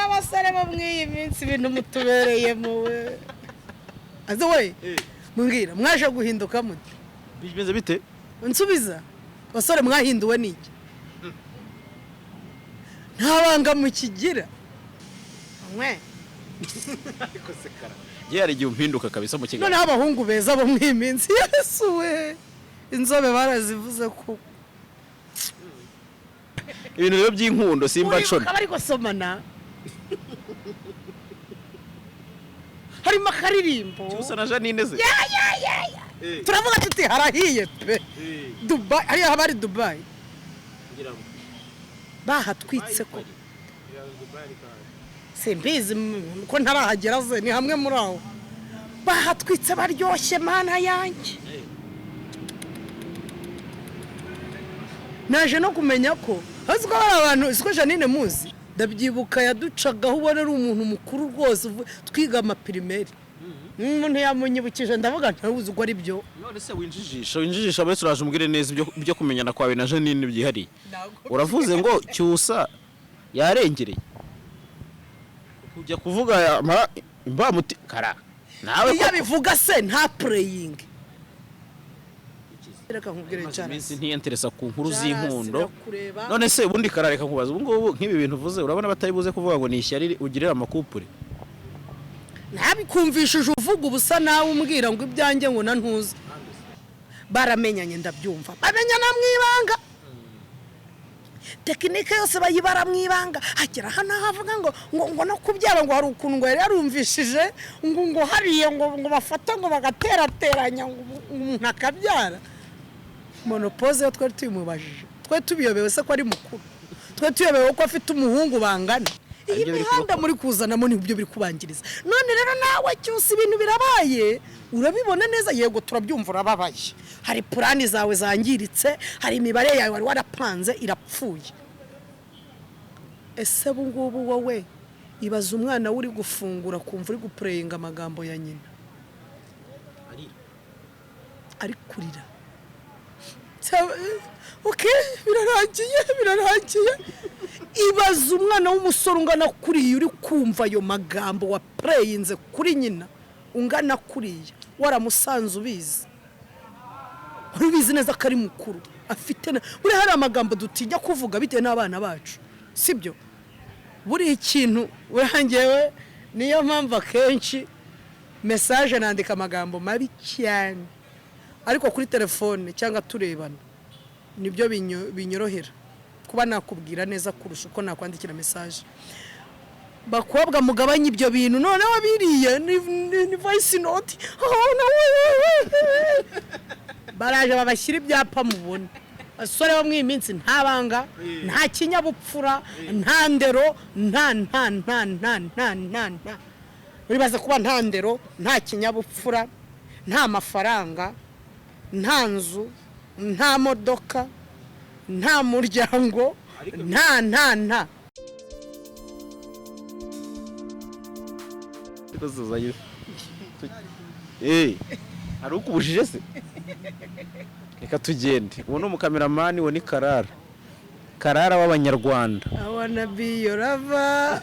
abasore bo mw'iyi minsi ibintu mutubereye muwe azo we mbwira mwaje guhinduka mute bimeze bite nsubiza abasore mwahinduwe n'iki ntabanga mukigira mwe ariko sekara yari igihe umpinduka kabisa mu kiganiro none abahungu beza bo mw'iyi minsi Yesu we inzobe barazivuze ko ibintu rero by'inkundo simba cona bari gusomana harimo akaririmbo cyusa na Janine ze turavuga tuti harahiye pe Dubai hariya habari Dubai bahatwitse ko simbizi ko ntarahagera ze ni hamwe muri aho bahatwitse baryoshye mana yanjye naje no kumenya ko haziko hari abantu isiko Janine muzi ndabyibuka yaducagaho ubona ari umuntu mukuru rwose twiga amapirimeri umuntu yamunyibukije ndavuga ntabuze uko ari byo none se winjijisha bese uraje umbwire neza ibyo kumenyana kwawe na Janine byihariye uravuze ngo cyusa yarengereye kujya kuvuga imbamuti kara nawe iyo bivuga se nta praying reka nkubwire cyane iminsi ntiyenteresa ku nkuru z'inkundo none se ubundi karareka kubaza ubu ngubu nk'ibi bintu uvuze urabona batayibuze kuvuga ngo ni ishyari ugirira amakupure ntabikumvishije uvuga ubusa nawe umbwira ngo ibyanjye ngo nantuze baramenyanye ndabyumva bamenyana mwibanga tekinike yose bayibara mwibanga hagera hano havuga ngo no kubyara ngo hari ukuntu ngo yarumvishije ngo hariye ngo bafata ngo bagaterateranya ngo umuntu akabyara monopoze yo twari tuyimubajije twe tubiyobewe se ko ari mukuru twe tuyobewe ko afite umuhungu bangana iyi mihanda muri kuzanamo nibyo biri kubangiriza none rero nawe cyose ibintu birabaye urabibona neza yego turabyumva urababaye hari plani zawe zangiritse hari imibare yawe wari warapanze irapfuye ese bungubu wowe ibaza umwana uri gufungura kumva uri guprayinga amagambo ya nyina ari kurira okay birarangiye ibaza umwana w'umusore ungana kuriya uri kumva ayo magambo wa prayinze kuri nyina ungana kuriya waramusanze ubizi neza ko ari mukuru afite buri hari amagambo dutinya kuvuga bitewe n'abana bacu sibyo buri ikintu urangewe niyo mpamvu akenshi message nandika amagambo mabi cyane ariko kuri telefone cyangwa turebana nibyo binyorohera kuba nakubwira neza kurusha uko nakwandikira message bakobwa mugabanye ibyo bintu none wabiriye ni voice note baraje babashyira ibyapa mubona asore bo mwiminsi ntabanga nta kinyabupfura nta ndero nta uribaza kuba nta ndero nta kinyabupfura nta mafaranga nta nzu nta modoka nta muryango nta hari ukubujije se reka tugende uwo ni umukameramani we ni Karara w'abanyarwanda abana biyo rava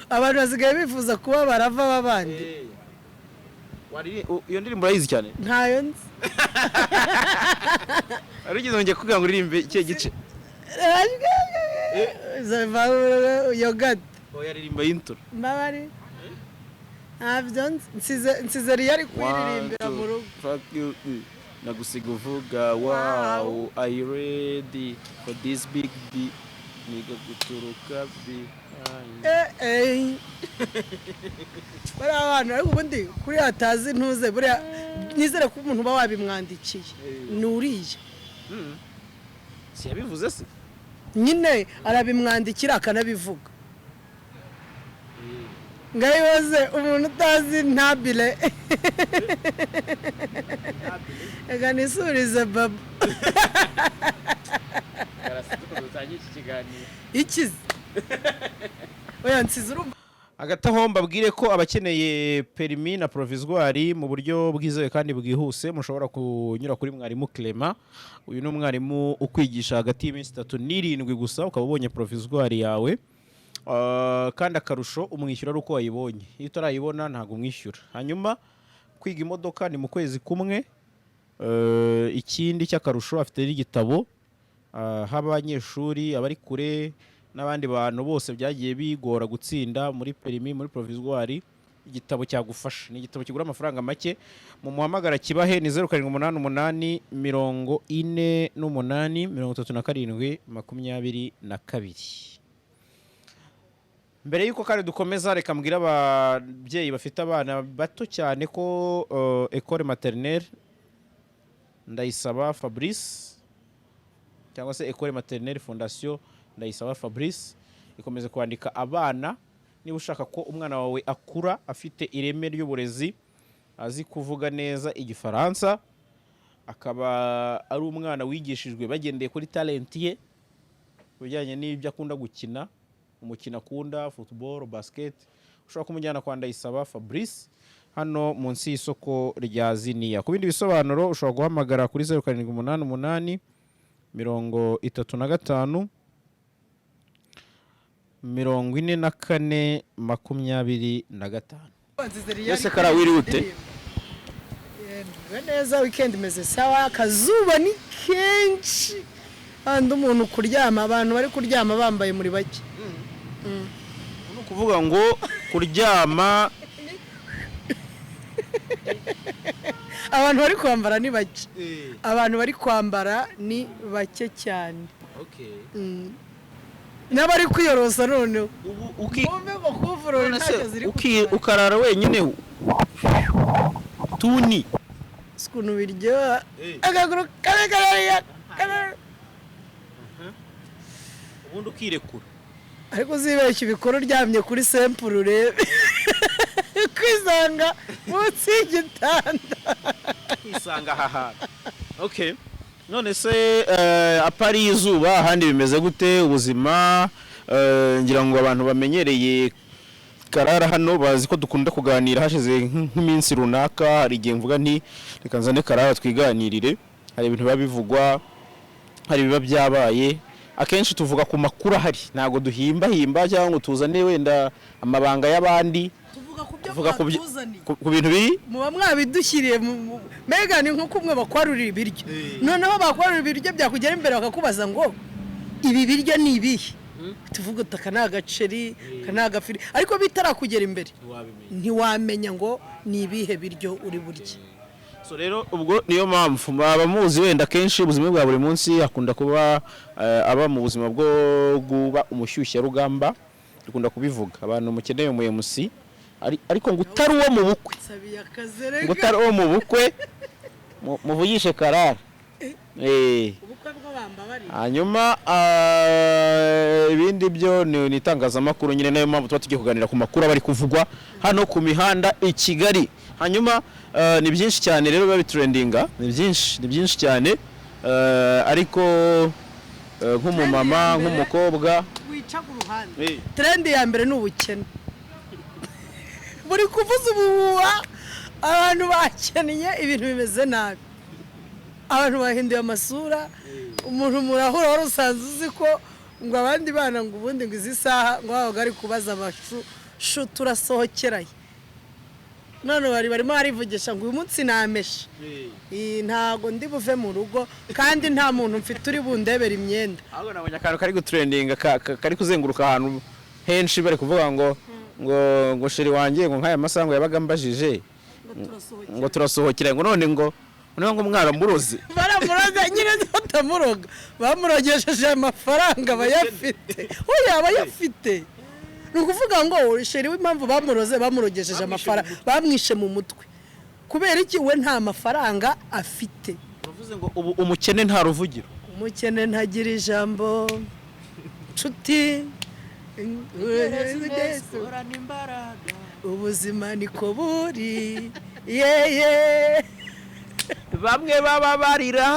abantu basigaye bifuza kuba barava babandi iyo ndirimbo urayizi cyane ntayo nzi arigeze ngiye kugira ngo uririmbe ikihe gice yogurt yaririmba y'intro mbabari ntabyo nsize riyari kwiririmbira mu rugo nagusiga uvuga wow are you ready for this big beat niga guturuka bari abantu ariko ubundi kuri hatazi ntuze buriya nizere ko umuntu uba wabimwandikiye nuriye si yabivuze se nyine arabimwandikira akanabivuga ngayibaze umuntu utazi ntabile ega nisurize baba ikizi oya nsize urumva agataho mbabwire ko abakeneye permis na provisoire mu buryo bwizewe kandi bwihuse mushobora kunyura kuri mwarimu Clement. Uyu ni umwarimu ukwigisha hagati y'iminsi 3 n'irindwi gusa ukaba ubonye provisoire yawe. kandi akarusho umwishyura ari uko wayibonye, iyo utarayibona ntabwo umwishyura. Hanyuma kwiga imodoka ni mu kwezi kumwe. Ikindi cy'akarusho afite n'igitabo, haba abanyeshuri abari kure n'abandi bantu bose byagiye bigora gutsinda muri perimi, muri provisoire, igitabo cyagufasha. Ni igitabo kigura amafaranga make. Mu muhamagara kibahe ni 0788 48 37 22. Mbere yuko kandi dukomeza, reka mbwira ababyeyi bafite abana bato cyane ko Ecole Maternelle Ndayisaba Fabrice cyangwa se Ecole Maternelle Fondation Ndayisaba Fabrice ikomeze kwandika abana. Niba ushaka ko umwana wawe akura afite ireme ry'uburezi, azi kuvuga neza igifaransa, akaba ari umwana wigishijwe bagendeye kuri talent ye, bijyanye n'ibyo akunda gukina, umukino akunda, football, basket, ushobora kumujyana kwa Ndayisaba Fabrice hano munsi y'isoko rya Ziniya. Ku bindi bisobanuro ushobora guhamagara kuri 0788 35 44 25. Ese kara wiri ute? Neza, weekend imeze sawa, akazuba ni kenshi kandi umuntu kuryama, abantu bari kuryama bambaye muri bake. Ni ukuvuga ngo kuryama abantu bari kwambara ni bake. Abantu bari kwambara ni bake cyane. N'abari kwiyorosa noneho ukarara wenyine tuni ukuntu biryoha, akaguru kare ubundi ukirekura. ariko uzibeshya ibikoro uryamye kuri sempuru urebe kwisanga munsi y'igitanda, kwisanga aha hantu. Okay, none se apari izuba ahandi bimeze gute ubuzima? Ngira ngo abantu bamenyereye Karara hano bazi ko dukunda kuganira hashize nk'iminsi runaka. Hari igihe mvuga nti reka nzane Karara twiganirire, hari ibintu biba bivugwa, hari biba byabaye. Akenshi tuvuga ku makuru ahari, ntago duhimba cyangwa tuzane wenda amabanga y'abandi. Tuvuga ku bintu biri muba mwabidushyiriye mega ni nko kumwe bakwarurira ibiryo, noneho bakwarurira ibiryo byakugera imbere bakakubaza ngo ibi biryo ni ibihe, tuvuga utaka nagaceri kanagafiri, ariko bitarakugera imbere ntiwamenya ngo ni ibihe biryo uri burye. So rero ubwo niyo mpamvu baba muzi wenda kenshi ubuzima bwa buri munsi akunda kuba aba mu buzima bwo guba umushyushya rugamba, dukunda kubivuga abantu mukeneye mu MC ariko ngo utari uwo mu bukwe, ngo utari uwo mu bukwe muvugishe Karara. Ubukwe bw'abamba bari hanyuma ibindi byo ni itangazamakuru nyine, nayo mpamvu tuba tugiye kuganira ku makuru bari kuvugwa hano ku mihanda i Kigali. Hanyuma ni byinshi cyane rero biba bitrendinga, ni byinshi cyane, ariko nk'umumama nk'umukobwa wica ku ruhande, trend ya mbere ni ubukene. Buri kuvuza ubuhuha, abantu bakennye, ibintu bimeze nabi, abantu bahinduye amasura. Umuntu murahura wari usanzwe uzi ko ngo abandi bana ngo ubundi ngo izi saha ngo babaga ari kubaza abashu turasohokeraye, none barimo harivugisha ngo uyu munsi nameshe, ntago ndi buve mu rugo kandi nta muntu mfite uri bundebera imyenda. Ahubwo nabonye akantu kari gutrendinga kari kuzenguruka ahantu henshi bari kuvuga ngo sheri wanjye ngo nk'aya masango yabaga mbajije ngo turasohokera, ngo none ngo mwaramuroze. Baramuroze nyine batamuroga, bamurogesheje amafaranga bayafite. Oya bayafite, ni ukuvuga ngo sheri w'impamvu bamurogesheje amafaranga, bamwishe mu mutwe. Kubera iki? We nta mafaranga afite. Bavuze ngo ubu umukene nta ruvugiro, umukene ntagira ijambo, nshuti ubuzima niko buri yeye. Bamwe baba barira,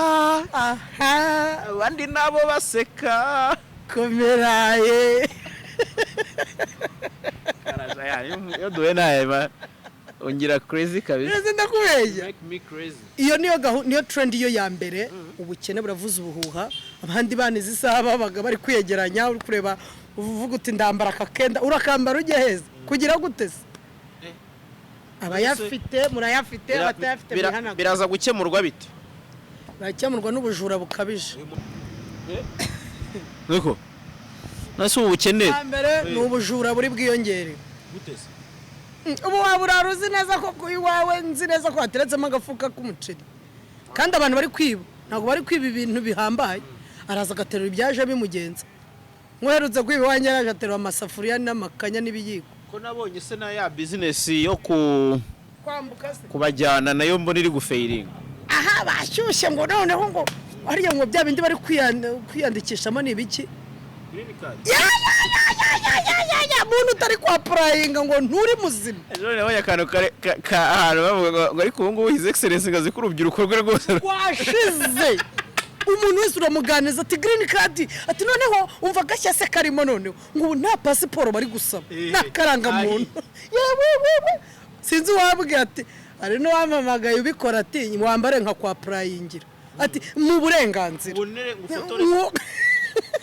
abandi nabo baseka, komeraye. Karaja yo duwe naye ongira crazy kabisa. Neze ndakubeshya. Make me crazy. Iyo niyo trend yo ya mbere, ubukene buravuza ubuhuha. Abandi banize isaha babaga bari kwiyegeranya, uri kureba uvuga uti ndambara akakenda urakambara ujye heza kugira gute se abayafite murayafite abatayafite mihana biraza gukemurwa bite bakemurwa n'ubujura bukabije niko nase ubukene mbere ni ubujura buri bwiyongere gutese ubu wabura uzi neza ko iwawe nzi neza ko hateretsemo agafuka k'umuceri kandi abantu bari kwiba ntabwo bari kwiba ibintu bihambaye araza agaterura ibyaje bimugenza mwerutse kwiba iwanjye yaraje aterura amasafuriya n'amakanya n'ibiyiko ko nabonye se na ya business yo kwambuka se kubajyana nayo mbona iri gufeiringa aha bashyushye ngo noneho ngo hariya ngo bya bindi bari kwiyandikishamo ni ibiki ya muntu utari kwa prayinga ngo nturi muzima ejo nabonye akantu ahantu bavuga ngo ariko ubu ngubu his excellence ngazi ko urubyiruko rwe rwose washize umuntu wese uramuganiza ati green card ati noneho umva gashya se karimo noneho ngo ubu nta pasiporo bari gusaba nta karangamuntu yewe sinzi wabwira ati ari no wamamagaye ubikora ati wambare nka kwa prayingira ati mu burenganzira ubonere ngufotore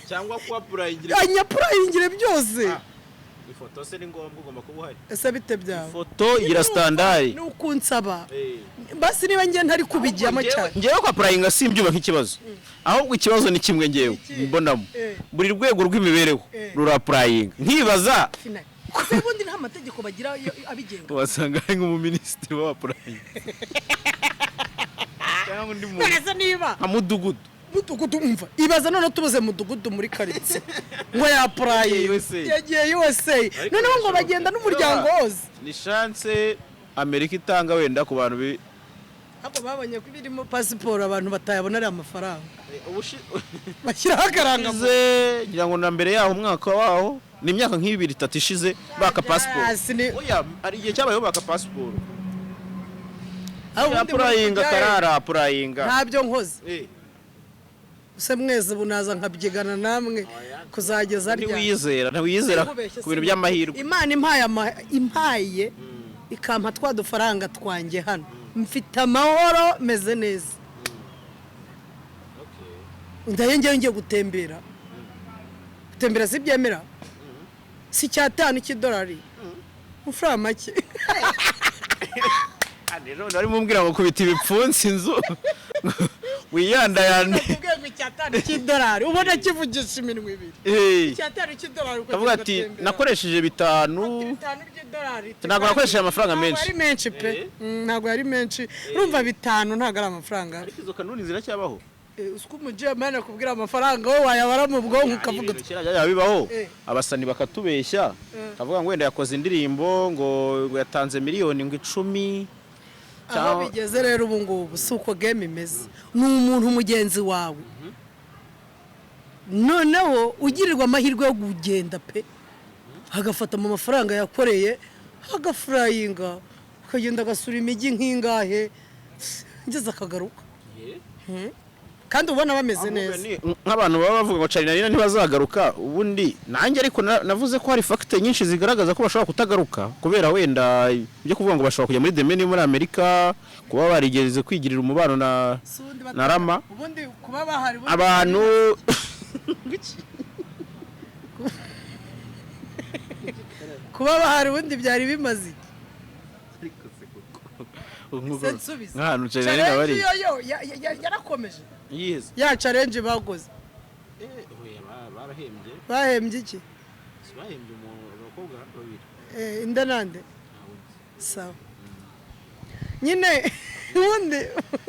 cyangwa kwa prayingira anyapurayingire byose ifoto se ni ngombwa ugomba kuba uhari ese bite byawe ifoto igira standard ni ukunsaba basi niba ngiye ntari kubijyamo cyane ngewe kwa prayinga simbyuba nk'ikibazo ahubwo ikibazo ni kimwe ngewe mbonamo buri rwego rw'imibereho rura prayinga nkibaza ubundi nta mategeko bagira abigenga wasanga ari nk'umuminisitiri wa prayinga cyangwa undi muntu niba amudugudu mudugudu umva ibaza none tubuze mudugudu muri karitsiye ngo ya prayi yagiye USA noneho ngo bagenda n'umuryango wose ni chance Amerika itanga wenda ku bantu abo babonye ko birimo passport abantu batayabonera amafaranga bashyiraho akaranga ngira ngo na mbere yaho umwaka waho ni imyaka nk'ibiri itatu ishize baka passport oya ari igihe cyabayeho baka passport aho prayinga karara prayinga ntabyo nkoze use mweze bunaza nkabyigana namwe kuzageza rya ntiwizera ku bintu by'amahirwe Imana impaye ikampa twadufaranga twanjye hano mfite amahoro meze neza ndayengeye ngiye gutembera si byemera si cyatanu cy'idolari ufura make rero nari mumbwira ngo kubita ibipfunsi inzu wiyandayande ubwego cyatanu cy'idolari ubona kivugisha iminwe ibiri cyatanu cy'idolari ukavuga ati nakoresheje 5 by'idolari ntabwo nakoresheje amafaranga menshi ari menshi pe ntabwo ari menshi urumva 5 ntabwo ari amafaranga ariko izo kanuni ziracyabaho usko umujyamana kubwira amafaranga wowe wayabara mu bwonko ukavuga uti bibaho abasani bakatubeshya kavuga ngo wenda yakoze indirimbo ngo yatanze miliyoni ngo 10 aho bigeze rero ubu ngubu si uko game imeze ni umuntu mugenzi wawe noneho ugirirwa amahirwe yo kugenda pe agafata mu mafaranga yakoreye agafurayinga akagenda agasura imijyi nk'ingahe ngeze akagaruka kandi ubona bameze neza nk'abantu baba bavuga ngo Charina ntibazagaruka ubundi nanjye ariko navuze ko hari factor nyinshi zigaragaza ko bashobora kutagaruka kubera wenda byo kuvuga ngo bashobora kujya muri demeni muri Amerika kuba barigeze kwigirira umubano na Rama ubundi kuba bahari abantu kuba bahari ubundi byari bimaze nk'ahantu Charina bari yarakomeje yes ya challenge bagoze bahembye iki bahembye umukobwa babiri inda nande sawa nyine ubundi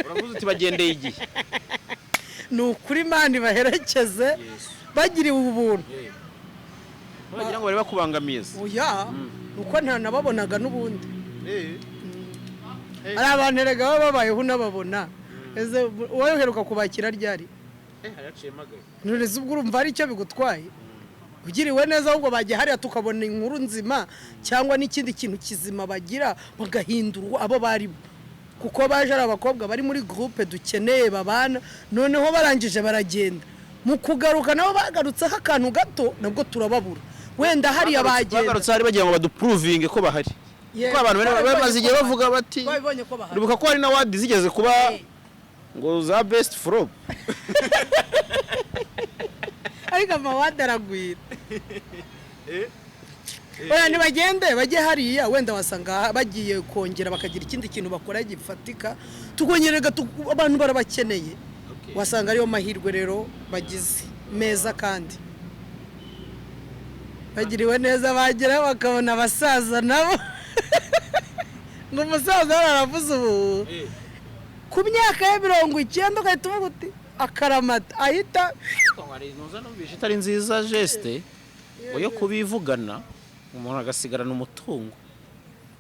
uravuze uti bagendeye igihe ni ukuri mani baherekeze bagiriwe ubuntu bagira ngo bari bakubangamiye oya uko ntanababonaga n'ubundi ari abantu erega baba babayeho n'ababona eze wowe uheruka kubakira ryari ntureze ubwo urumva ari icyo bigutwaye ugiriwe neza ahubwo bagiye hariya tukabona inkuru nzima cyangwa n'ikindi kintu kizima bagira bagahindurwa abo bari kuko baje ari abakobwa bari muri groupe dukeneye babana noneho barangije baragenda mu kugaruka nabo bagarutseho akantu gato nabwo turababura wenda hariya bagenda bagarutse hari bagira ngo baduprovinge ko bahari kuko abantu bamaze igihe bavuga bati rubuka ko hari na wadi zigeze kuba ngo za best from ariko amawada aragwira oya ntibagende bajye hariya wenda wasanga bagiye kongera bakagira ikindi kintu bakora gifatika tukongeraga abantu barabakeneye wasanga ariyo mahirwe rero bagize meza kandi bagiriwe neza bagera bakabona abasaza nabo ngo umusaza aravuze ubu ku myaka ya 90 ugahita uvuga uti akaramata ahita itari nziza geste yo kubivugana umuntu agasigarana umutungo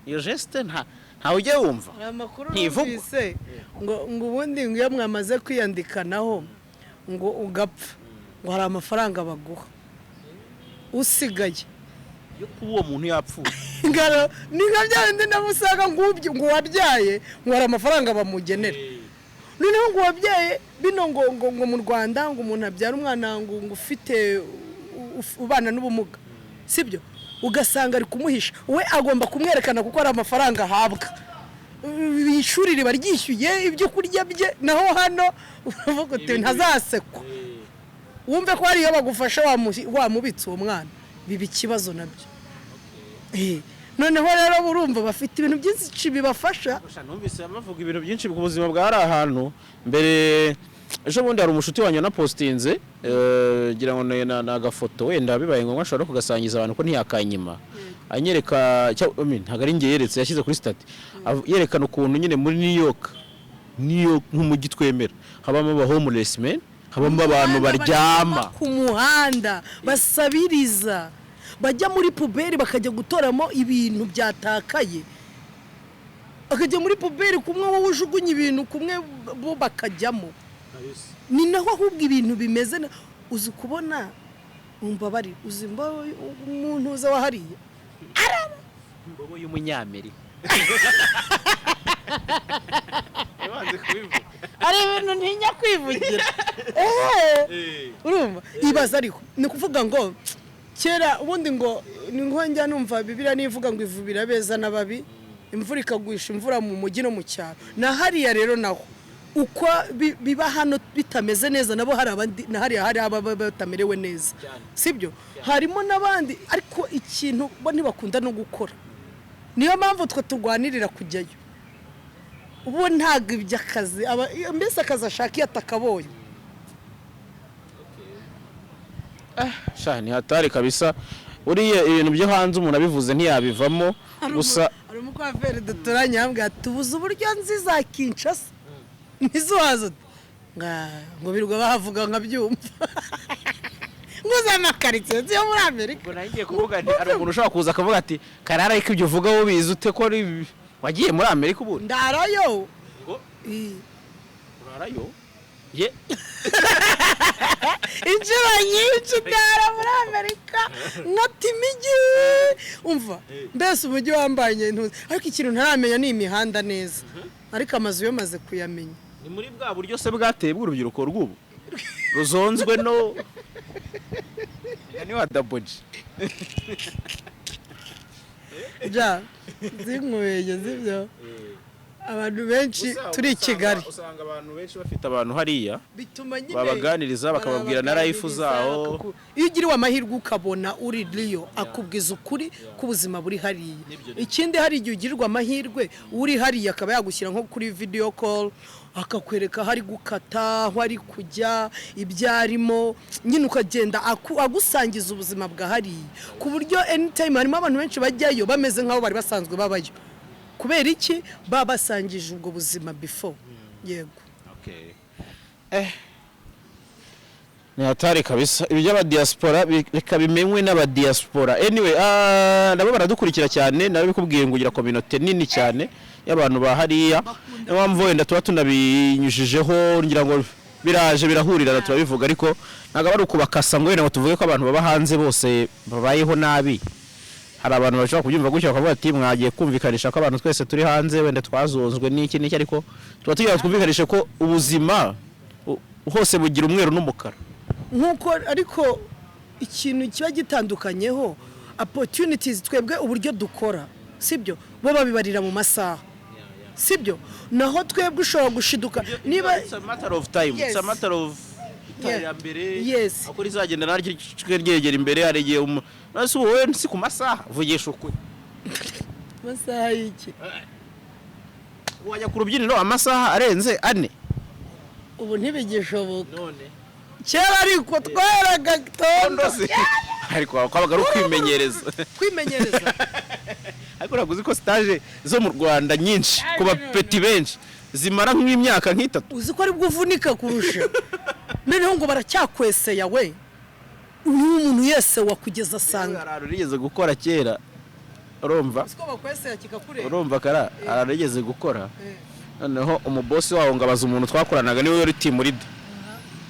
iyo geste ntawe ujye wumva amakuru numvise ngo ubundi iyo mwamaze kwiyandikanaho ngo ugapfa ngo hari amafaranga baguha usigaye yo kuba uwo muntu yapfuye ngaro ninga byandi namusanga ngubyo ngo wabyaye ngo hari amafaranga bamugenera noneho ngo wabyaye bino ngo mu Rwanda ngo umuntu abyara umwana ngo ufite ubana n'ubumuga sibyo ugasanga ari kumuhisha we agomba kumwerekana kuko ari amafaranga ahabwa ishuri riba ryishyuye ibyo kurya bye naho hano uvuga uti ntazasekwa wumve ko hariyo bagufasha wamubitse uwo mwana biba ikibazo nabyo noneho rero burumva bafite ibintu byinshi bibafasha numvise bavuga ibintu byinshi ku buzima bwa ari ahantu mbere ejo bundi hari umushuti wanyu na postinze gira ngo nagafoto wenda bibaye ngombwa ashobora kugasangiza abantu ko ntiyakanyima anyereka ntago ari ngiye yeretse yashyize kuri stat yerekana ukuntu nyine muri New York nk'umujyi twemera habamo aba homeless men habamo abantu baryama ku muhanda basabiriza bajya muri puberi bakajya gutoramo ibintu byatakaye akajya muri puberi kumwe wowe ujugunye ibintu kumwe bo bakajyamo ni naho ahubwo ibintu bimeze uzi kubona umva bari uzi umuntu uza wahariye mbobo y'umunyamerika ari ibintu ntinya kwivugira urumva ibaza ariko ni kuvuga ngo kera ubundi ngo ni njya numva Bibiliya nivuga ngo ivubira beza n'ababi imvura ikagwisha imvura mu mujyi no mu cyaro na hariya rero naho uko biba hano bitameze neza nabo hari abandi na hari ababa batamerewe neza sibyo harimo nabandi ariko ikintu bo ntibakunda no gukora niyo mpamvu twe turwanirira kujyayo ubu ntago iby'akazi mbese akazi ashaka yatakabonye shani hatari kabisa uriye ibintu byo hanze umuntu abivuze ntiyabivamo gusa ari umukwaferi duturanye hambwa tubuze uburyo nziza Kinshasa nizuhazo ngo birwa bahavuga nkabyumva nguza amakaritsiye yo muri Amerika ngo nagiye kuvuga nti ari umuntu ushobora kuza akavuga ati karara ariko ibyo uvuga wo bizi ute ko wagiye muri Amerika ubu ndarayo urarayo ye injira nyinshi ndara muri Amerika nkatimigi umva mbese umujyi wambanye ntuzi ariko ikintu ntaramenya ni imihanda neza ariko amazu yo maze kuyamenya ni muri bwa buryo se bwateye bw'urubyiruko rw'ubu ruzonzwe no ni wa daboji ja zinkweye zibyo abantu benshi turi i Kigali usanga abantu benshi bafite abantu hariya babaganiriza bakababwira na life zaho iyo ugiriwe amahirwe ukabona uri Rio akubwiza ukuri k'ubuzima buri hariya ikindi hari igihe ugirirwa amahirwe uri hariya akaba yagushyira nko kuri video call akakwereka hari gukata aho ari kujya ibyarimo nyine ukagenda agusangiza ubuzima bwa hariya ku buryo anytime harimo abantu benshi bajyayo bameze nk'aho bari basanzwe babayo kubera iki babasangije ubwo buzima before yego ni hatari kabisa ibyo diaspora reka bimenywe n'aba diaspora anyway nabo baradukurikira cyane nawe bikubwiye ngo ugira community nini cyane y'abantu bahariya n'abamvo wenda tuba tunabinyujijeho ngira ngo biraje birahurira turabivuga ariko ntago bari ukubakasa ngo wenda ngo tuvuge ko abantu baba hanze bose babayeho nabi hari abantu bashobora kubyumva gutyo bakavuga ati mwagiye kumvikanisha ko abantu twese turi hanze wenda twazonzwe n'iki ariko tuba tugira twumvikanishe ko ubuzima hose bugira umweru n'umukara nkuko ariko ikintu kiba gitandukanyeho opportunities twebwe uburyo dukora sibyo bo babibarira mu masaha sibyo naho twebwe ushobora gushiduka niba it's a matter of time it's a matter of ritarira mbere Yes. ako rizagenda naryo ryegera imbere aregeye nasi wowe si ku masaha vugisha ukuri masaha y'iki wajya ku rubyiniro amasaha arenze 4 ubu ntibigishoboka none kera ariko twaraga gitondo ariko kwabaga ari kwimenyereza ariko naguzi ko stage zo mu Rwanda nyinshi kuba peti benshi zimara nk'imyaka nk'itatu uzi ko ari bwuvunika kurusha noneho ngo baracyakweseye we umuntu yese wakugeza sanga ararigeze gukora kera urumva siko bakweseye kikakureba urumva kara ararigeze gukora noneho umubosi waho ngabaza umuntu twakoranaga niwe yari team leader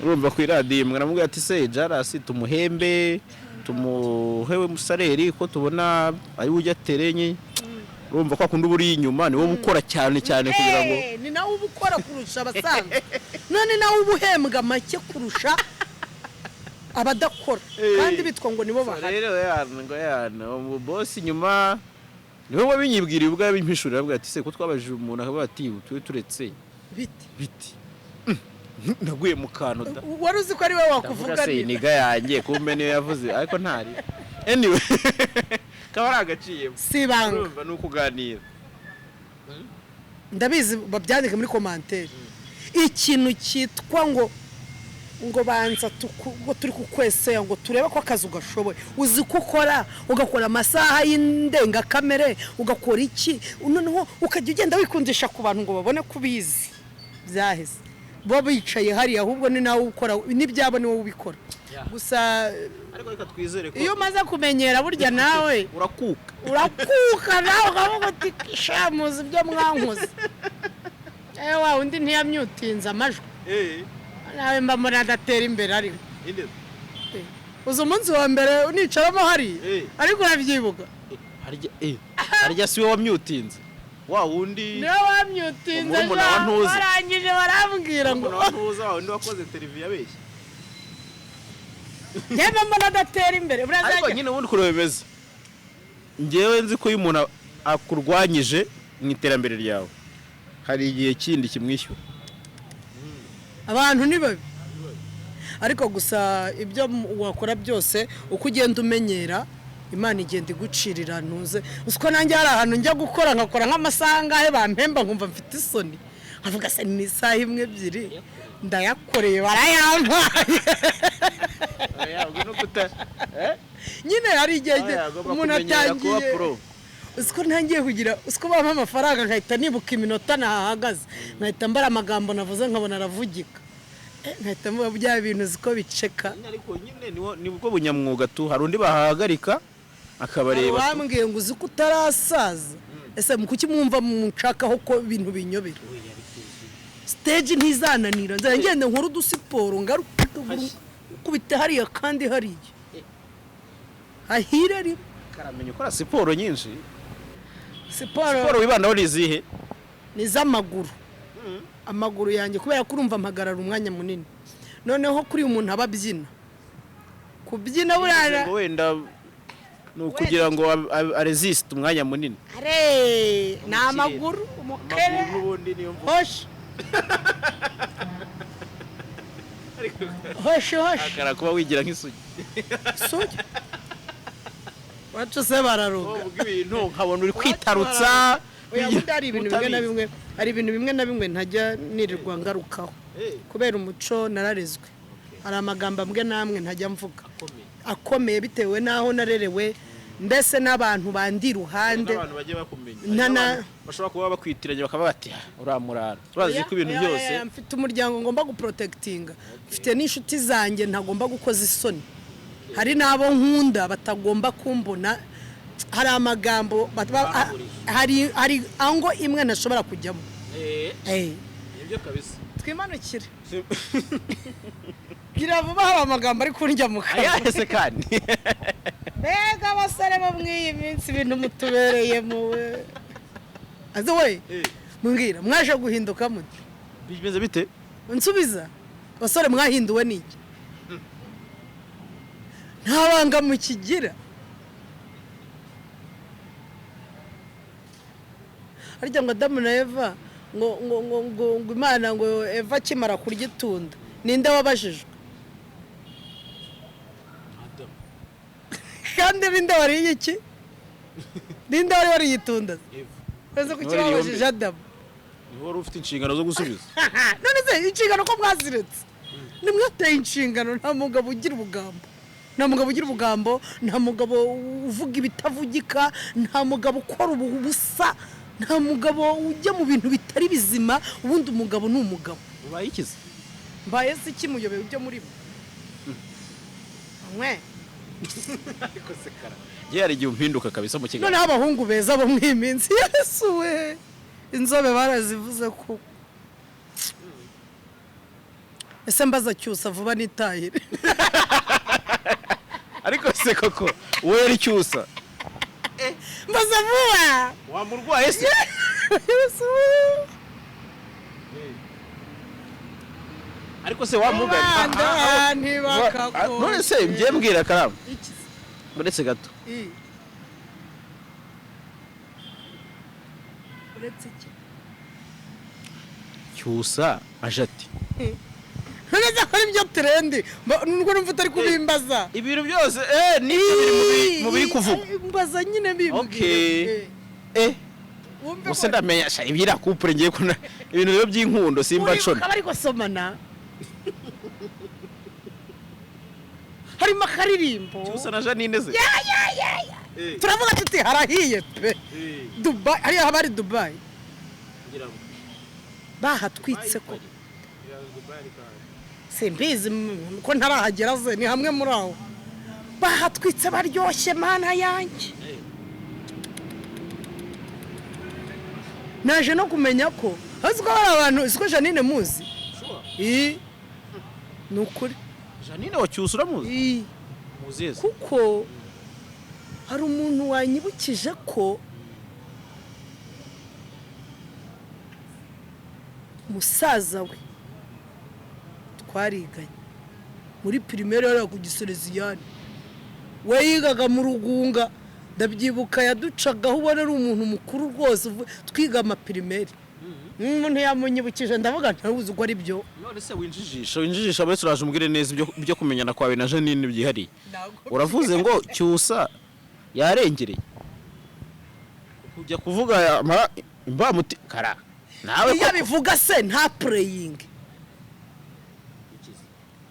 urumva ku iradiyo imwe namubwiye ati se Jarasi tumuhembe tumuhewe musareri ko tubona ari ujya terenye urumva ko akunda buri inyuma niwe bukora cyane kugira ngo ni nawe ubukora kurusha abasanzwe none nawe ubuhembwa make kurusha abadakora kandi bitwa ngo nibo bahari rero yana umubosi nyuma niwe wabinyibwiriye ubwo yabimpishurira avuga ati se ko twabajije umuntu akavuga ati tuwe turetse biti naguye mu kanota wari uzi ko ari we wakuvuga se niga yanjye kumbe niyo yavuze ariko ntari anyway kaba ari agaciye sibanga urumva nukuganira ndabizi babyandika muri commentaire ikintu cyitwa ngo banza ngo turi kukweseye ngo turebe ko akazi ugashoboye uzi ko ukora ugakora amasaha y'indenga kamere ugakora iki noneho ukajya ugenda wikundisha ku bantu ngo babone kubizi byaheze bo bicaye hari ahubwo ni nawe ukora nibyabo ni wowe ubikora gusa ariko reka twizere ko iyo umaze kumenyera burya nawe urakuka nawe ukavuga uti shamuzi ibyo mwankoze wa undi ntiyamyutinze amajwi nawe mba muri adatera imbere ariko uzi umunsi wa mbere unicaramo hari ariko urabyibuka harya si we wamyutinze wa wundi niwe wamyutinze barangije barambwira ngo ntuza wa wundi wakoze interview yabeshye njyewe mbona adatera imbere ariko nyine ubundi kuri bimeze njyewe nzi ko iyo umuntu akurwanyije mu iterambere ryawe hari igihe kindi kimwishyura abantu ni babi ariko gusa ibyo wakora byose uko ugenda umenyera Imana igenda igucirira ntuze uko nanjye hari ahantu njya gukora nkakora nk'amasaha ngahe bampemba nkumva mfite isoni nkavuga se ni isaha imwe ebyiri ndayakoreye barayampaye nyine hari igihe umuntu atangiye uko ntangiye kugira uko bampa amafaranga nkahita nibuka iminota nahahagaze nkahita mbara amagambo navuze nkabona aravugika nkahita mvuga bya bintu uziko biceka ariko nyine ni bwo bunyamwuga tu hari undi bahagarika akabareba bambwiye ngo uzi ko utarasaza ese mukuki mwumva munshakaho ko ibintu binyobera stage ntizananira nzagende nkora udusiporo ngaruka kubita hariya kandi hariya ahire rimwe karamenye ukora siporo nyinshi siporo wibandaho nizihe nizamaguru amaguru yanjye kubera ko urumva mpagarara umwanya munini noneho kuri umuntu ababyina kubyina burara wenda nukugira ngo resist umwanya munini na amaguru umukere hosh akara kuba wigira nk'isugi sugi wacu se bararuga ibintu nkabona uri kwitarutsa hari ibintu bimwe na bimwe ntajya nirirwa ngarukaho kubera umuco nararezwe hari amagambo amwe namwe ntajya mvuga akomeye bitewe naho narerewe mbese n'abantu bandi ruhande n'abantu bagiye bakumenya bashobora kuba bakwitiranye bakavuga ati uramurara urazi ko ibintu byose mfite umuryango ngomba guprotectinga mfite n'inshuti zanjye ntagomba gukoza isoni hari n'abo nkunda batagomba kumbona hari amagambo hari ango imwe ntashobora kujyamo nibyo kabisa twimanukire gira vuba hari amagambo ari kurya mu kanwa ayahese kandi mbega abasore bo mw'iyi minsi ibintu mutubereye muwe azi we mbwira mwaje guhinduka mute bimeze bite nsubiza abasore mwahinduwe n'iki nta banga mukigira harya ngo Adamu na Eva ngo Imana ngo Eva akimara kurya itunda ninde wabajijwe yandi rinde wariye iki rinde wari yitunda ese ku kibabaje Adamu ni wari ufite inshingano zo gusubiza none se inshingano ko mwaziretse nimwateye inshingano nta mugabo ugira ubugambo nta mugabo uvuga ibitavugika nta mugabo ukora ubusa nta mugabo ujya mu bintu bitari bizima ubundi umugabo ni umugabo ubaye ikize mbaye se kimuyobeye ujya muri bo mwe ariko se kara yari igihe umpinduka kabisa mu kiganiro none abahungu beza bo mwiminsi Yesu we inzobe barazivuze ko ese mbaza cyusa vuba nitahire ariko se koko wowe yari cyusa mbaza vuba wamurwaye se Yesu ariko se wamugana ntibakako none se mgiye mbwira Karama uretse gato uretse iki cyusa aje ati none zakora ibyo trendi nubwo numva utari kubimbaza ibintu byose ni mu biri kuvuga mbaza nyine okay Musa ndamenya sha ibira couple ngiye kuna ibintu byo by'inkundo simba cona bari gusomana harimo akaririmbo cyusa na Janine ze turavuga tuti harahiye pe Dubai ari habari Dubai bahatwitse ko simbizi ko ntarahagera ze ni hamwe muri aho bahatwitse baryoshye mana yanjye naje no kumenya ko haziko abantu isiko Janine muzi nukuri Janine wa cyusa uramuzi muzeze kuko hari umuntu wanyibukije ko musaza we twariganye muri primaire yari ku Gisereziyani we yigaga mu Rugunga ndabyibuka yaducagaho ubona ari umuntu mukuru rwose twiga ama primaire umuntu yamunyibukije ndavuga ntaruzi uko ari byo none se winjijisha bose uraje umbwire neza ibyo kumenyana kwawe na Janine byihari uravuze ngo cyusa yarengereye kujya kuvuga imbamuti kara nawe iyo bivuga se nta praying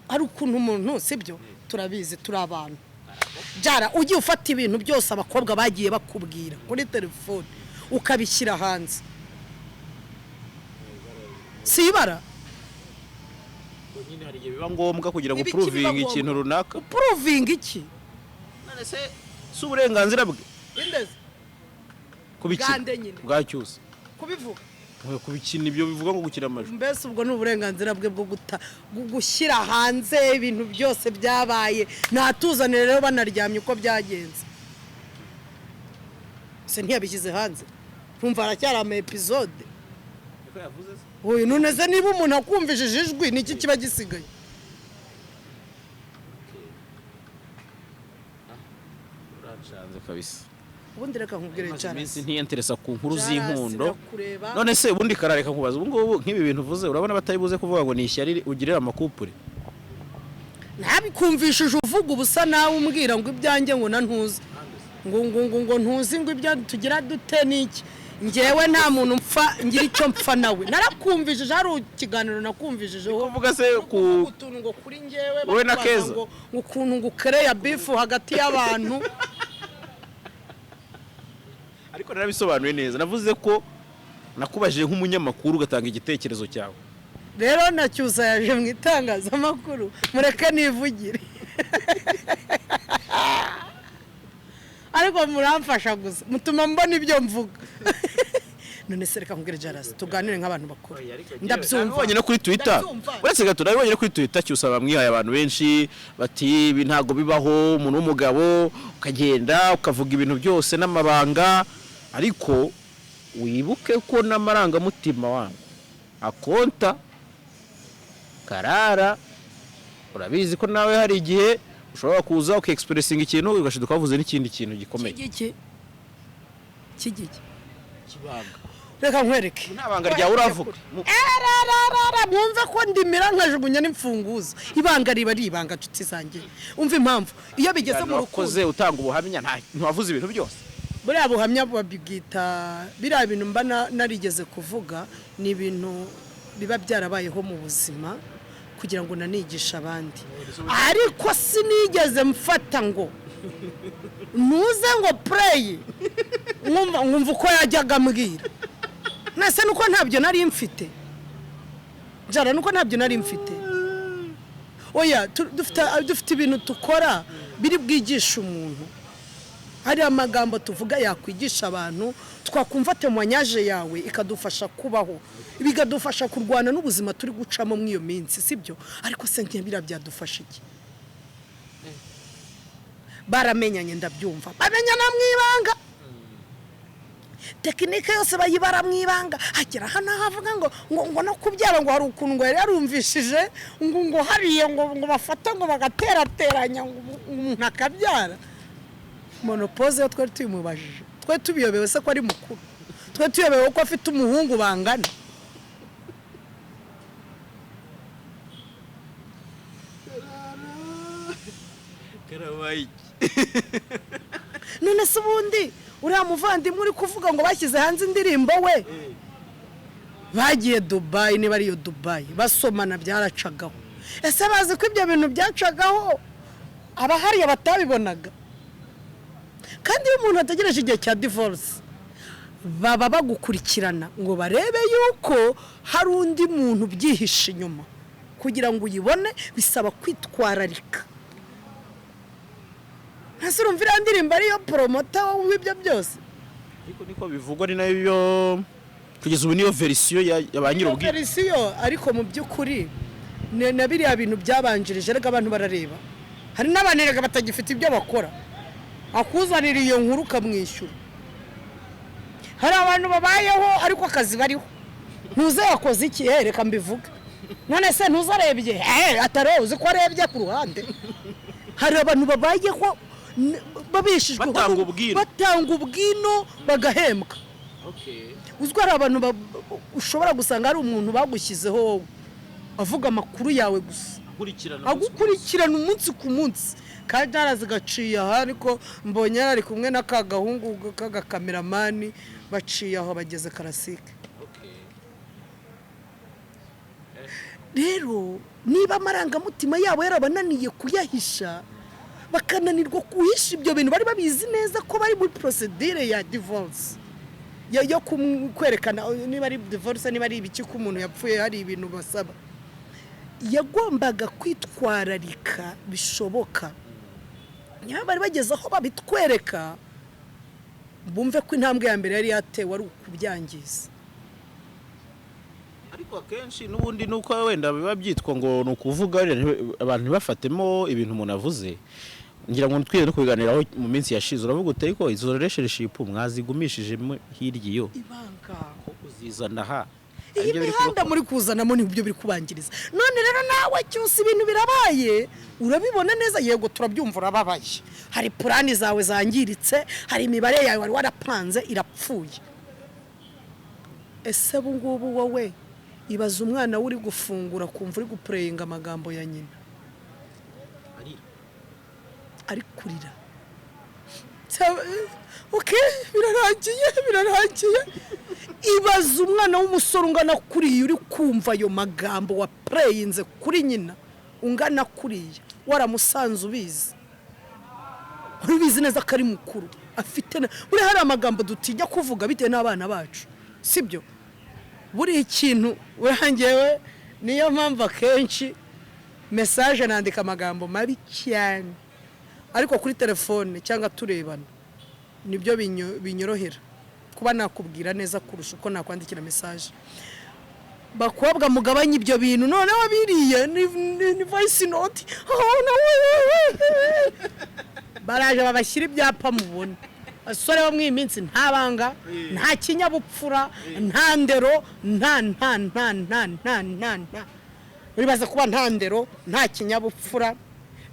ari ukuntu umuntu sibyo turabizi turi abantu jara ugiye ufata ibintu byose abakobwa bagiye bakubwira kuri telefone ukabishyira hanze sibara nyine hari igihe biba ngombwa kugira ngo proving ikintu runaka proving iki none se uburenganzira bwe indeze kubikina bwa cyusa kubivuga kubikina ibyo bivuga ngo gukira amajwi mbese ubwo ni uburenganzira bwe bwo gushyira hanze ibintu byose byabaye natuzanire rero banaryamye uko byagenze se ntiyabishyize hanze ntumva aracyari ama episode niko yavuze se oya none se niba umuntu akumvishije ijwi niki kiba gisigaye uranshanze kabisa ubundi reka nkubwire cyane iminsi ntiyenteresa ku nkuru z'inkundo none se ubundi karareka kubaza ubu ngubu nk'ibi bintu uvuze urabona batari buze kuvuga ngo ni ishyari ugirira amakupure nabikumvishije uvuga ubusa nawe umbwira ngo ibyanjye ngo nantuze ngo ntuzi ngo ibyo tugira dute niki ngewe nta muntu mpfa ngira icyo mpfa nawe narakumvishije hari ikiganiro nakumvishijeho uvuga se ku utuntu ngo kuri ngewe wowe na Keza ngo ukuntu ngo ukereya bifu hagati y'abantu ariko narabisobanuye neza navuze ko nakubajije nk'umunyamakuru ugatanga igitekerezo cyawe rero na cyusa yaje mu itangazamakuru mureke nivugire ariko muramfasha gusa mutuma mbona ibyo mvuga none se reka nkubwire Jarasi tuganire nk'abantu bakuru ndabyumva nabonye no kuri Twitter uretse gato nabonye no kuri Twitter cyusa bamwihaye abantu benshi bati ibi ntago bibaho umuntu w'umugabo ukagenda ukavuga ibintu byose n'amabanga ariko wibuke ko n'amarangamutima wangu akonta karara urabizi ko nawe hari igihe ushobora kuza ukiexpressinga ikintu ugashiduka wavuze n'ikindi kintu gikomeye kigiki kibanga reka nkwereke nta banga ryawe uravuga mwumve ko ndimira nkajugunya n'imfunguzo ibanga riba ari ibanga nshuti zanjye umva impamvu iyo bigeze mu rukundo utanga ubuhamya ntawavuze ibintu byose buriya buhamya babwita biriya bintu mba narigeze kuvuga ni ibintu biba byarabayeho mu buzima kugira ngo nanigisha abandi ariko sinigeze mfata ngo nuze ngo pray nkumva uko yajyaga mbwira nase nuko ntabyo nari mfite jara nuko ntabyo nari mfite oya dufite ibintu tukora biri bwigisha umuntu hari amagambo tuvuga yakwigisha abantu twakumva témoignage yawe ikadufasha kubaho bigadufasha kurwana n'ubuzima turi gucamo mw'iyo minsi sibyo ariko se nk'ibira byadufasha iki baramenyanye ndabyumva bamenyana mwibanga tekinike yose bayibara mwibanga hagera hano havuga ngo no kubyara ngo hari ukuntu ngo yari yarumvishije ngo hariye ngo bafata ngo bagaterateranya ngo umuntu akabyara monopose yo twari tuyimubajije twe tubiyobewe se ko ari mukuru twe tuyobewe ko afite umuhungu bangana karabaye none se ubundi uriya muvandimwe uri kuvuga ngo bashyize hanze indirimbo we bagiye Dubai niba ariyo Dubai basomana byaracagaho ese bazi ko ibyo bintu byacagaho abahariye batabibonaga kandi iyo umuntu ategereje igihe cya divorce baba bagukurikirana ngo barebe yuko hari undi muntu byihishe inyuma kugira ngo uyibone bisaba kwitwararika ntase urumvira indirimbo ariyo promota w'ibyo byose ariko niko bivugwa ari nayo kugeza ubu niyo verisiyo ya nyir'ubwite verisiyo ariko mu by'ukuri na biriya bintu byabanjirije rega abantu barareba hari n'abantu batagifite ibyo bakora akuzanira iyo nkuru ukamwishyura hari abantu babayeho ariko akazi bariho ntuze yakoze iki reka mbivuga none se ntuzarebye atari uzi ko arebye ku ruhande hari abantu babayeho babishijwe batanga ubwino bagahembwa uzwi hari abantu ushobora gusanga hari umuntu bagushyizeho wowe avuga amakuru yawe gusa agukurikirana umunsi ku munsi kandi arazigaciye aha ariko mbonye ari kumwe na ka gahungu k'agakameramani baciye aho bageze karasike rero niba amarangamutima yabo yarabananiye kuyahisha bakananirwa kuhisha ibyo bintu bari babizi neza ko bari muri procedure ya divorce yo kwerekana niba ari divorce niba ari ibiki ko umuntu yapfuye hari ibintu basaba yagombaga kwitwararika bishoboka niba bari bageze aho babitwereka bumve ko intambwe ya mbere yari yatewe ari ukubyangiza ariko akenshi n'ubundi nuko wenda biba byitwa ngo ni ukuvuga abantu ntibafatemo ibintu umuntu avuze ngira ngo twire no kubiganiraho mu minsi yashize uravuga utari ko izo relationship mwazigumishije hirya iyo ibanga ko uzizana ha iyi mihanda muri kuzanamo nibyo biri kubangiriza none rero nawe cyose ibintu birabaye urabibona neza yego turabyumva urababaye hari plani zawe zangiritse hari imibare yawe wari warapanze irapfuye ese bungubu wowe ibaza umwana uri gufungura kumva uri guprayinga amagambo ya nyina ari kurira birarangiye ibaza umwana w'umusore ungana kuriya uri kumva ayo magambo wa prayinze kuri nyina ungana kuriya waramusanze ubizi neza ko ari mukuru afite buri hari amagambo dutinya kuvuga bitewe n'abana bacu sibyo buri ikintu urangewe niyo mpamvu akenshi message nandika amagambo mabi cyane ariko kuri telefone cyangwa turebana nibyo binyorohera kuba nakubwira neza kurusha uko nakwandikira message bakobwa mugabanye ibyo bintu none wabiriye ni voice note baraje babashyira ibyapa mubona asore bo mw'iyi minsi nta banga nta kinyabupfura nta ndero nta uribaza kuba nta ndero nta kinyabupfura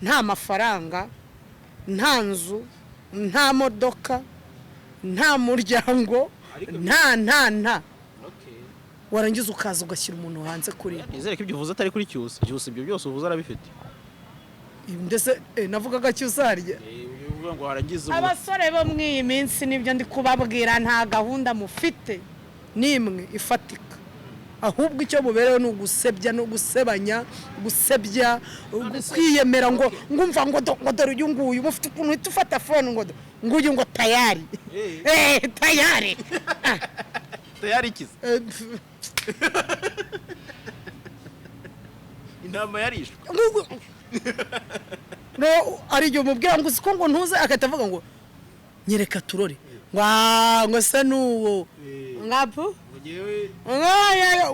nta mafaranga nta nzu nta modoka nta muryango nta warangiza ukaza ugashyira umuntu hanze kuri nizere ko ibyo uvuze atari kuri cyusa ibyo byose uvuze arabifite ndetse navugaga cyusarye uvuga ngo harangiza abasore bo mw'iyi minsi nibyo ndi kubabwira nta gahunda mufite nimwe ifatika ahubwo icyo mubereho ni ugusebya no gusebanya gusebya kwiyemera ngo ngumva ngo dore uyu nguyu mufite ukuntu uhita ufata fone ngo nguyu ngo tayari tayari tayari kiza inama yarishwe no ari igihe umubwira ngo usiko ngo ntuze akahita avuga ngo nyereka turore ngo se n'uwo ngapu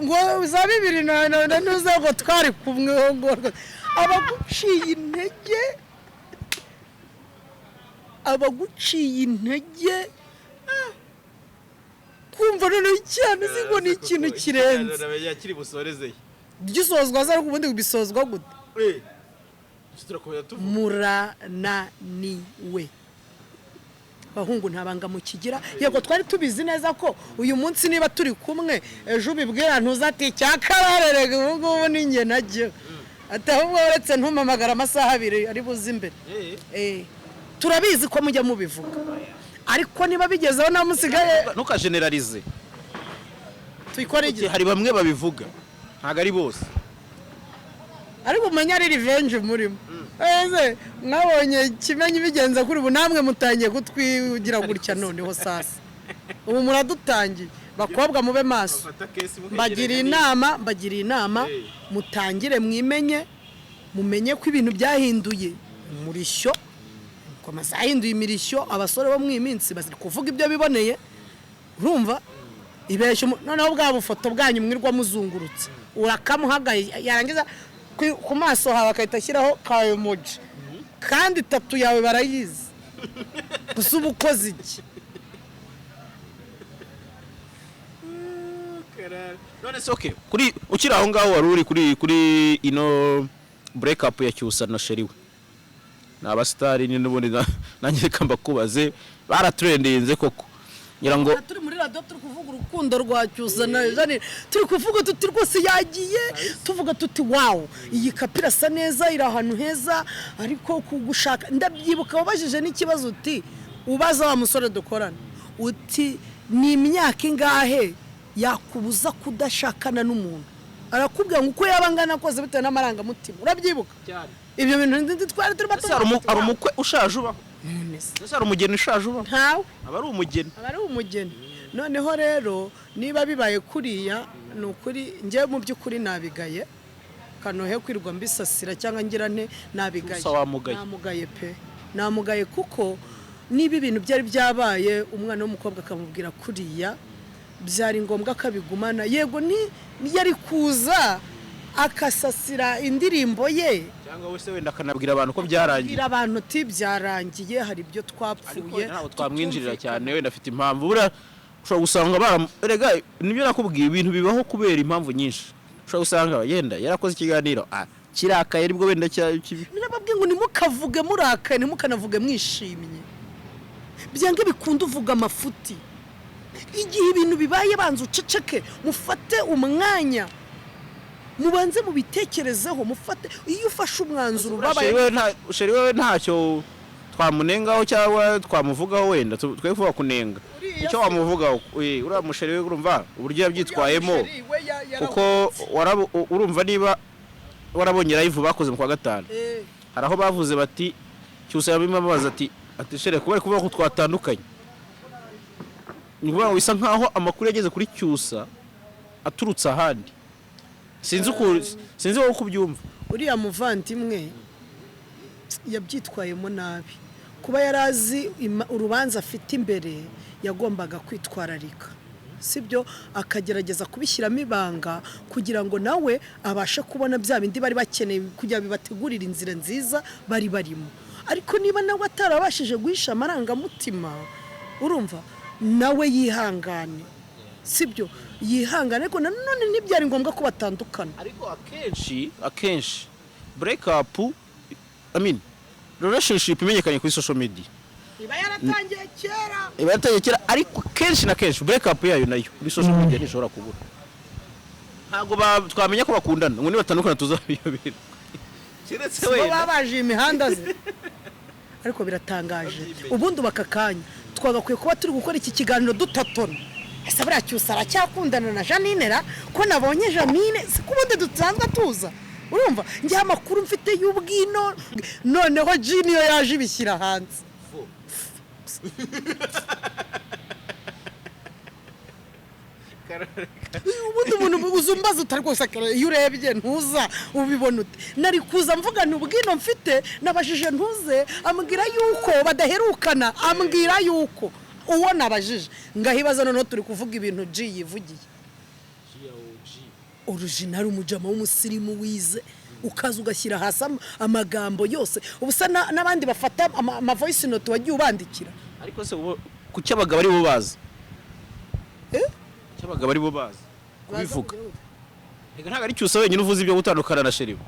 ngo za 2000 ntuze ngo twari kumwe ngo abaguciye intege kumva noneho cyane ngo ni ikintu kirenze yakiri busorezeye gisozwa za ubundi bisozwa gute murananiwe bahungu ntabanga mu kigira yego twari tubizi neza ko uyu munsi niba turi kumwe ejo ubibwira ntuzati cyakararerega ubu ni nge najye atahubwo uretse ntumamagara amasaha 2 ari buze imbere turabizi ko mujya mubivuga ariko niba bigezeho namusigaye nuka generalize tuyikore igihe hari bamwe babivuga ntago ari bose ariko umenya ari revenge murimo mwabonye kimenyi bigenza kuri ubu namwe mutangiye kutwigira gutya noneho sasa ubu muradutangiye bakobwa mube maso bagira inama mutangire mwimenye mumenye ko ibintu byahinduye umurishyo ko masahinduye imirishyo abasore bo mwiminsi basi kuvuga ibyo biboneye urumva ibeshyo noneho bwa bufoto bwanyu mwirwa muzungurutse urakamuhagaye yarangiza ku maso hawe akahita ashyiraho ka emoji kandi tatu yawe barayizi gusa uba ukoze iki none se okay kuri ukiri aho ngaho wari uri kuri ino break up ya Cyusa na Sheriwe n'abastari n'ubundi nanjye reka mbakubaze baratrendinze koko ngira ngo turi muri radio turi kuvuga urukundo rwa Cyusa na Jane turi kuvuga tuti rwose yagiye tuvuga tuti wow iyi kapira sa neza iri ahantu heza ariko kugushaka ndabyibuka wabajije n'ikibazo uti ubaza wa musore dukorana uti ni imyaka ingahe yakubuza kudashakana n'umuntu arakubwira ngo uko yabangana kose bitewe n'amaranga mutima urabyibuka cyane ibyo bintu twari turi bato ari umukwe ushaje uba nese ari umugeni ushaje uba ntawe aba ari umugeni noneho rero niba bibaye kuriya ni ukuri njye mu by'ukuri nabigaye kanohe kwirwa mbisasira cyangwa ngirane nabigaye namugaye pe namugaye kuko niba ibintu byari byabaye umwana w'umukobwa akamubwira kuriya byari ngombwa kabigumana yego ni yari kuza akasasira indirimbo ye cyangwa wese wenda akanabwira abantu ko byarangiye abantu ati byarangiye hari ibyo twapfuye ntabwo twamwinjirira cyane wenda afite impamvu bura ushobora gusanga erega nibyo nakubwiye ibintu bibaho kubera impamvu nyinshi ushobora gusanga yenda yarakoze ikiganiro kirakaye aribwo wenda nababwiye ngo nimukavuge murakaye nimukanavuge mwishimye byange bikunda uvuga amafuti igihe ibintu bibaye banza uceceke mufate umwanya mubanze mubitekerezeho mufate iyo ufashe umwanzuro babaye Sheriwe ntacyo twamunengaho cyangwa twamuvugaho wenda twe kuvuga kunenga icyo wamuvugaho uriya Musheriwe urumva uburyo yabyitwayemo kuko urumva niba warabonye live bakoze mu kwa gatanu hari aho bavuze bati Cyusa yabimabaza ati Shere kubera kuvuga ko twatandukanye ngo bisa nkaho amakuru yageze kuri Cyusa aturutse ahandi sinzi wowe kubyumva uriya muvandimwe yabyitwayemo nabi kuba yarazi urubanza afite imbere yagombaga kwitwararika sibyo akagerageza kubishyiramo ibanga kugira ngo nawe abashe kubona bya bindi bari bakeneye kugira bibategurira inzira nziza bari barimo ariko niba nawe atarabashije guhisha amarangamutima urumva nawe yihangane sibyo yihangane ariko nanone ntibyari ngombwa ko batandukana ariko akenshi break up relationship imenyekanye kuri social media iba yaratangiye kera ariko kenshi na kenshi break up yayo nayo kuri social media ntishobora kubura ntabwo twamenya ko bakundana ngo nibatandukana tuzabiyobera keretse we babaje imihanda ze ariko biratangaje ubundi bakakanya twagakwiye kuba turi gukora iki kiganiro dutatona ese buriya Cyusa aracyakundana na Janine ra ko nabonye Janine sikubundi dutanzwe tuza urumva njye amakuru mfite y'ubwino noneho Junior yaje ibishyira hanze ubundi umuntu uzumbaza utari rwose iyo urebye ntuza ubibona ute nari kuza mvugana ubwino mfite nabajije ntuze ambwira yuko badaherukana ambwira yuko uwo nabajije ngahibaza noneho turi kuvuga ibintu G yivugiye original umujama w'umusirimu wize ukaza ugashyira hasi amagambo yose ubusa n'abandi bafata ama voice note wagiye ubandikira ariko se kuki abagabo ari bo bazi cyabagabo ari bo bazi kubivuga rega ntago ari Cyusa wenyine uvuze ibyo gutandukana na Sheriba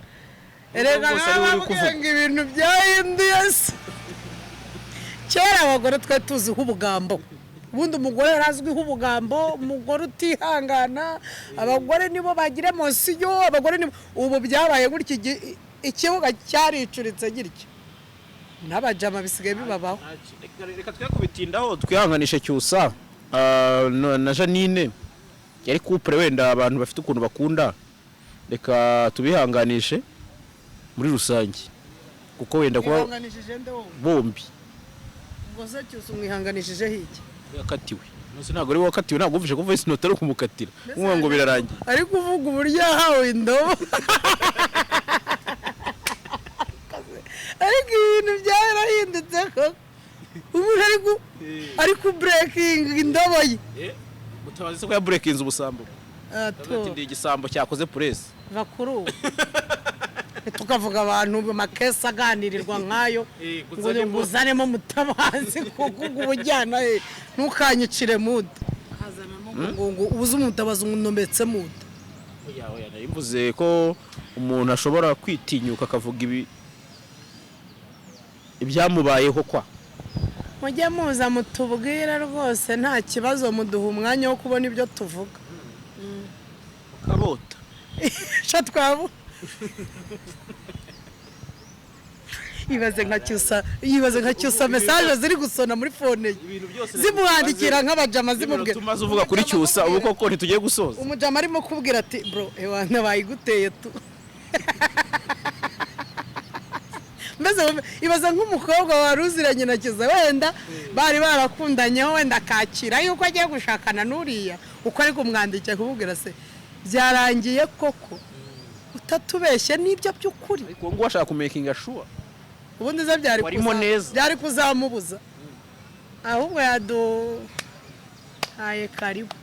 rega ntabwo ibintu byahinduye se kera abagore twe tuzi ubugambo ubundi umugore yarazwiho ubugambo umugore utihangana abagore nibo bagira emosiyo abagore nibo ubu byabaye gutya ikibuga cyaricuritse gityo n'abajama bisigaye bibabaho reka twekubitindaho twihanganishe Cyusa na Janine yari couple wenda abantu bafite ukuntu bakunda reka tubihanganishe muri rusange kuko wenda kuba bombi ngo se Cyusa umwihanganishije hiki yakatiwe nose ntago ari wakatiwe ntago uvije ko voice note ari kumukatira umwe ngo birarangiye ari kuvuga uburyo yahawe indobo ariko ibintu byarahindutse ko umuntu ari ku breaking indobo ye mutabazi se ko ya breaking ubusambo ati ndi igisambo cyakoze press bakuru tukavuga abantu makesa aganirirwa nkayo ngo nguzanemo mutabazi kuko ubujyana ntukanyicire muda ngo ubuze umutabazi unombetse muda oya narimvuze ko umuntu ashobora kwitinyuka akavuga ibyamubayeho kwa mujye muza mutubwira rwose nta kibazo muduha umwanya wo kubona ibyo tuvuga kabota sha twabo yibaze nka Cyusa message ziri gusona muri phone ye zimuhandikira nk'abajama zimubwira tumaze uvuga kuri Cyusa ubu koko ntitugiye gusoza umujama arimo kubwira ati bro ewana bayiguteye tu mbese ibaze nk'umukobwa waruziranye na Cyusa wenda bari barakundanyeho wenda akakira yuko agiye gushakana n'uriya uko ari kumwandikira kububwira se byarangiye koko utatubeshye nibyo by'ukuri ariko ngo washaka kumakinga sure ubundi ze byari kuzamubuza ahubwo haye karibu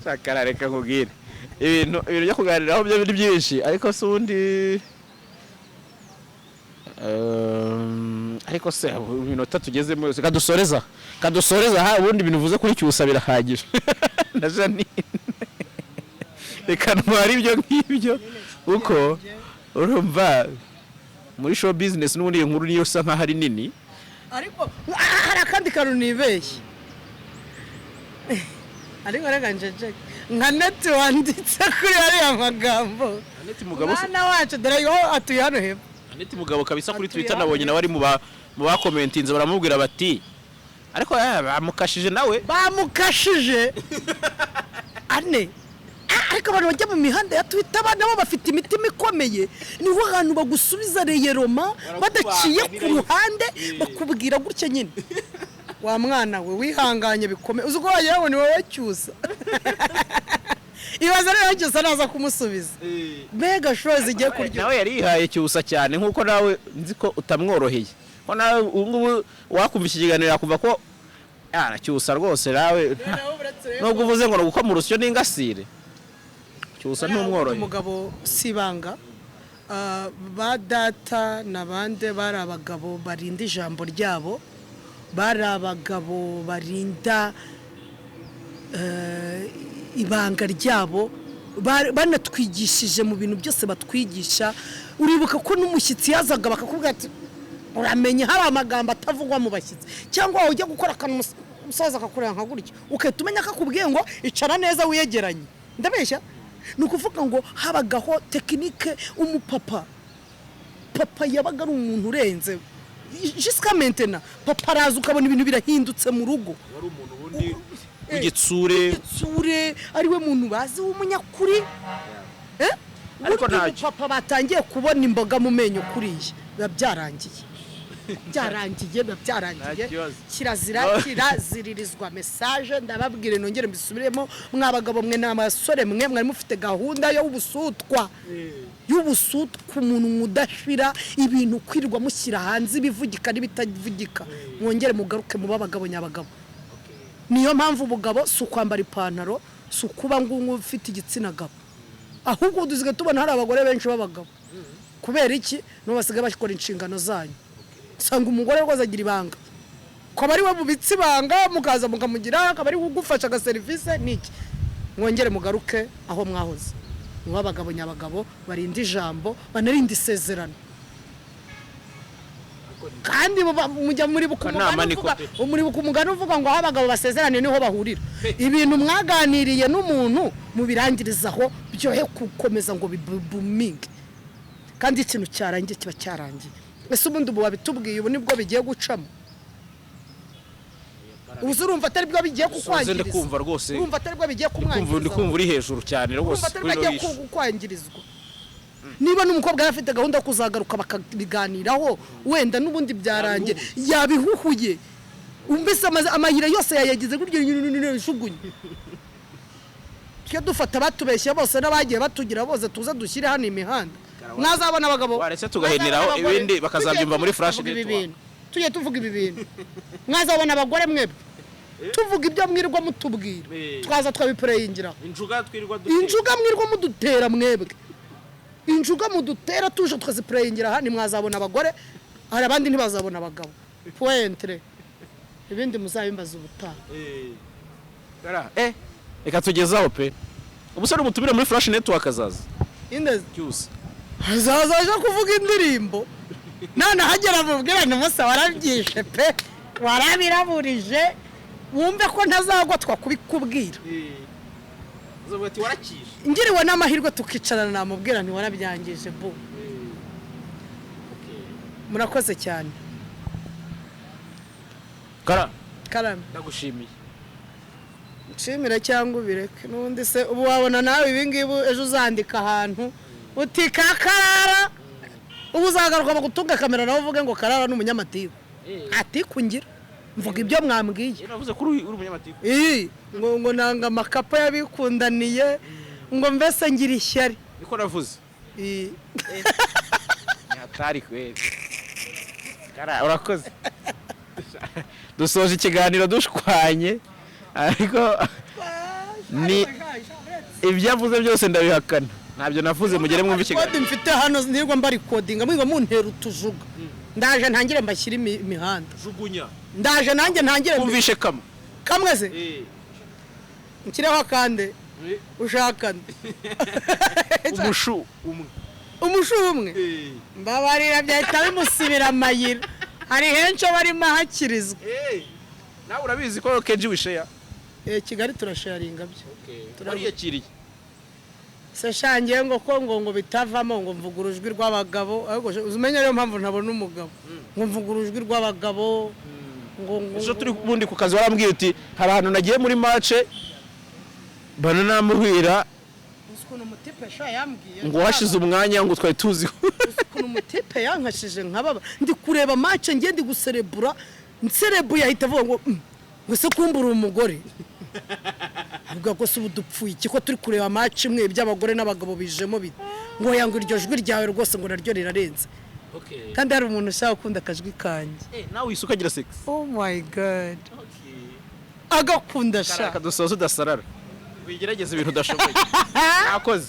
shakara reka nkubwire ibintu byo kuganiraho byo biri byinshi ariko se ubundi ariko se iminota tugezemo yose kadusoreza ha ubundi ibintu uvuze kuri Cyusa birahagije na Janine reka ntwari ibyo ngibyo uko urumva muri show business n'ubundi inkuru niyo sa nka hari nini ariko hari akandi kantu nibeshye ariko rega njeje nka net wanditse kuri ariya magambo Net Mugabo mwana wacu dore yo atuye hano hepfo Net Mugabo kabisa kuri Twitter nabonye nawe ari mu ba commentinze baramubwira bati ariko bamukashije nawe bamukashije ane ariko abantu bajya mu mihanda ya Twitter abana bo bafite imitima ikomeye niho ahantu bagusubiza reyeroma badaciye ku ruhande bakubwira gutya nyine wa mwana we wihanganye bikomeye uzi ko yewe ni wowe Cyusa ibaza rero Cyusa naza kumusubiza mega show zigiye kurya nawe yari yihaye Cyusa cyane nkuko nawe nzi ko utamworoheye ko nawe ubu wakumva ikiganiro yakumva ko Cyusa rwose nawe nubwo uvuze ngo gukoma urusyo n'ingasire Cyusa n'umworoye umugabo sibanga ba data nabande bari abagabo barinda ijambo ryabo bari abagabo barinda ibanga ryabo banatwigishije mu bintu byose batwigisha uribuka ko n'umushyitsi yazaga bakakubwira ati uramenye hari amagambo atavugwa mu bashyitsi cyangwa ujya gukora akantu umusaza akakureba nka gutya ukahita umenya ko akubwiye ngo icara neza wiyegeranye ndabeshya ni ukuvuga ngo habagaho tekinike umupapa yabaga ari umuntu urenze jusqu'à maintenant papa araza ukabona ibintu birahindutse mu rugo wari umuntu ubundi w'igitsure ariwe muntu bazi w'umunyakuri ariko papa batangiye kubona imboga mu menyo kuriya biba byarangiye kiraziririzwa message ndababwire nongere mbisubiremo mwabagabo mwe n'amasore mwe mwari mufite gahunda y'ubusutwa umuntu mudashira ibintu kwirirwa mushyira hanze ibivugika n'ibitavugika mwongere mugaruke mu babagabo nyabagabo niyo mpamvu ubugabo si ukwambara ipantaro si ukuba ngo ufite igitsina gabo ahubwo dusigaye tubona hari abagore benshi b'abagabo kubera iki no basigaye bakora inshingano zanyu sanga umugore rwose agira ibanga ko bari we mubitsi banga mukaza mukamugira akabari kugufasha ga service niki mwongere mugaruke aho mwahoze mwabagabo nyabagabo barinda ijambo banarinda isezerano kandi mujya muri bukumugana uvuga ngo abagabo basezerane niho bahurira ibintu mwaganiriye n'umuntu mubirangirizaho byohe gukomeza ngo bibuminge kandi ikintu cyarangiye kiba cyarangiye ese ubundi ubu wabitubwiye ubu nibwo bigiye gucamo urumva atari bwo bigiye kukwangiriza kumva rwose urumva atari bwo bigiye kumwangiriza kumva uri hejuru cyane rwose bigiye kukwangirizwa niba n'umukobwa afite gahunda yo kuzagaruka bakabiganiraho wenda n'ubundi byarangiye yabihuhuye umbese amahira yose yayagize gutyo shugunye tyo dufata batubeshye bose n'abagiye batugira bose tuza dushyire hano imihanda mwazabona abagabo waretse tugaheneraho ibindi bakazabyumva muri flash tujye tuvuga ibi bintu mwazabona abagore mwebwe tuvuga ibyo mwirwa mutubwira twaza twabipureyingiraho injuga mwirwa mudutera mwebwe injuga mudutera tuje twazipureyingira hano mwazabona abagore hari abandi ntibazabona abagabo pointre ibindi muzabimbaza ubutaha reka tugezaho pe ubusore umutumire muri flash network azaza indeze cyose azaje kuvuga indirimbo none hagera mubwira n'umusa warabyishe pe warabiraburije wumve ko ntazagwa twakubikubwira uzovuga ati warakije ngiriwe n'amahirwe tukicarana namubwira nti warabyangije bu murakoze cyane karame ndagushimiye nshimira cyangwa ubireke n'ubundi se ubu wabona nawe ibingibi ejo uzandika ahantu uti Karara ubu uzagaruka bagutunga kamera nawe uvuge ngo Karara ni umunyamatiku ati kungira mvuga ibyo mwambwiye navuze kuri uri umunyamatiku ngo nanga makapa yabikundaniye ngo mbese ngira ishyari niko navuze atari kweli Karara urakoze dusoje ikiganiro dushwanye ariko ni ibyavuze byose ndabihakana ntabyo navuze mugere mwumva ikiganiro kode mfite hano nirwa mbari codinga mwiga muntera utujuga ndaje ntangire mbashyira imihanda jugunya ndaje nanjye ntangire kumvishe kamwe se nkireho kande ushaka umushu umwe mbabarira byahita bimusibira amayira hari henshi barimo hakirizwa nawe urabizi ko keji wisheya Kigali turasharinga byo turariyakiriye se shangiye ngo ko ngo bitavamo ngo mvuga urujwi rw'abagabo ariko uzumenye rero mpamvu ntabona umugabo ngo mvuga urujwi rw'abagabo ngo ejo turi bundi ku kazi warambwiye uti hari ahantu nagiye muri match bana namuhira ukuntu umutipe sha yambwiye ngo washize umwanya ngo twari tuzi ukuntu umutipe yankashije nkababa ndi kureba match ngiye ndi guserebura nserebuye ahita avuga ngo se kumbura umugore avuga ko se ubudupfuye iki ko turi kureba match imwe by'abagore n'abagabo bijemo bite ngo yango iryo jwi ryawe rwose ngo naryo rirarenze kandi hari umuntu ushaka gukunda akajwi kanjye nawe wisuka agira sex oh my god agakunda sha akadusoza udasarara wigerageza ibintu udashoboye nakoze